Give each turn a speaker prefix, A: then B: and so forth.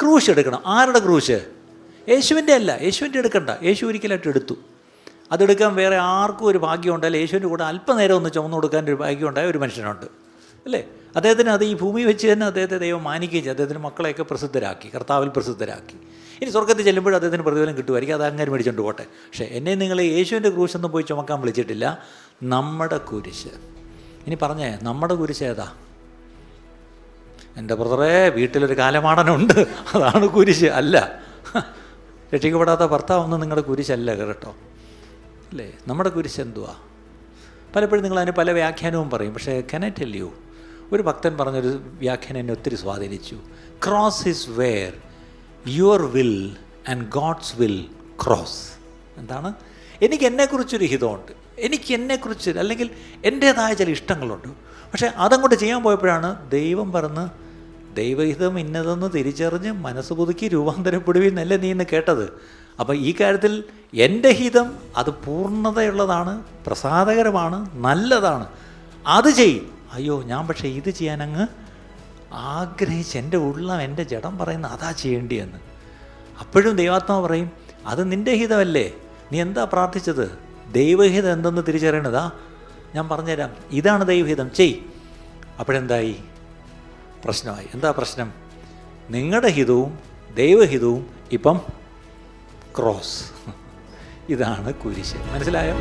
A: ക്രൂശ് എടുക്കണം. ആരുടെ ക്രൂശ്? യേശുവിൻ്റെ അല്ല. യേശുവിൻ്റെ എടുക്കണ്ട. യേശു ഒരിക്കലായിട്ട് എടുത്തു. അതെടുക്കാൻ വേറെ ആർക്കും ഒരു ഭാഗ്യം ഉണ്ടായാലും യേശുവിൻ്റെ കൂടെ അല്പനേരം ഒന്ന് ചുമന്നു കൊടുക്കാൻ ഒരു ഭാഗ്യം ഉണ്ടായ ഒരു മനുഷ്യനുണ്ട്, അല്ലേ? അദ്ദേഹത്തിന് അത് ഈ ഭൂമി വെച്ച് തന്നെ അദ്ദേഹത്തെ ദൈവം മാനിക്കുകയും ചെയ്തു. അദ്ദേഹത്തിന് മക്കളെയൊക്കെ പ്രസിദ്ധരാക്കി, കർത്താവിൽ പ്രസിദ്ധരാക്കി. ഇനി സ്വർഗ്ഗത്തിൽ ചെല്ലുമ്പോൾ അദ്ദേഹത്തിന് പ്രതിഫലം കിട്ടുമായിരിക്കും, അത് അങ്ങനെ മേടിച്ചുകൊണ്ട് പോട്ടെ. പക്ഷേ എന്നെ നിങ്ങൾ യേശുവിൻ്റെ ക്രൂശൊന്നും പോയി ചുമക്കാൻ വിളിച്ചിട്ടില്ല. നമ്മുടെ കുരിശ്. ഇനി പറഞ്ഞേ, നമ്മുടെ കുരിശ് ഏതാ? എൻ്റെ ബ്രദറേ, വീട്ടിലൊരു കാലമാടനുണ്ട്, അതാണ് കുരിശ്. അല്ല, രക്ഷിക്കപ്പെടാത്ത ഭർത്താവൊന്നും നിങ്ങളുടെ കുരിശല്ല കേട്ടോ, അല്ലേ? നമ്മുടെ കുരിശ് എന്തുവാ? പലപ്പോഴും നിങ്ങളതിന് പല വ്യാഖ്യാനവും പറയും. പക്ഷേ can I tell you, ഒരു ഭക്തൻ പറഞ്ഞൊരു വ്യാഖ്യാനം എന്നെ ഒത്തിരി സ്വാധീനിച്ചു. Cross is where your will and God's will cross. എന്താണ്? എനിക്ക് എന്നെക്കുറിച്ചൊരു ഹിതമുണ്ട്, എനിക്ക് എന്നെക്കുറിച്ച് അല്ലെങ്കിൽ എൻ്റേതായ ചില ഇഷ്ടങ്ങളുണ്ട്. പക്ഷേ അതങ്ങോട്ട് ചെയ്യാൻ പോയപ്പോഴാണ് ദൈവം പറഞ്ഞ്, ദൈവഹിതം ഇന്നതെന്ന് തിരിച്ചറിഞ്ഞ് മനസ്സ് പുതുക്കി രൂപാന്തരപ്പെടുവീന്നല്ലേ നീ ഇന്ന് കേട്ടത്. അപ്പോൾ ഈ കാര്യത്തിൽ എൻ്റെ ഹിതം അത് പൂർണ്ണതയുള്ളതാണ്, പ്രസാദകരമാണ്, നല്ലതാണ്, അത് ചെയ്യും. അയ്യോ, ഞാൻ പക്ഷേ ഇത് ചെയ്യാൻ അങ്ങ് ആഗ്രഹിച്ച് എൻ്റെ ഉള്ളം, എൻ്റെ ജഡം പറയുന്ന അതാ ചെയ്യേണ്ടിയെന്ന്. അപ്പോഴും ദൈവാത്മാവ് പറയും, അത് നിൻ്റെ ഹിതമല്ലേ, നീ എന്താ പ്രാർത്ഥിച്ചത്? ദൈവഹിതം എന്തെന്ന് തിരിച്ചറിയണതാ ഞാൻ പറഞ്ഞുതരാം, ഇതാണ് ദൈവഹിതം, ചെയ്. അപ്പോഴെന്തായി? പ്രശ്നമായി. എന്താ പ്രശ്നം? നിങ്ങളുടെ ഹിതവും ദൈവഹിതവും ഇപ്പം ക്രോസ്. ഇതാണ് കുരിശ്. മനസ്സിലായോ?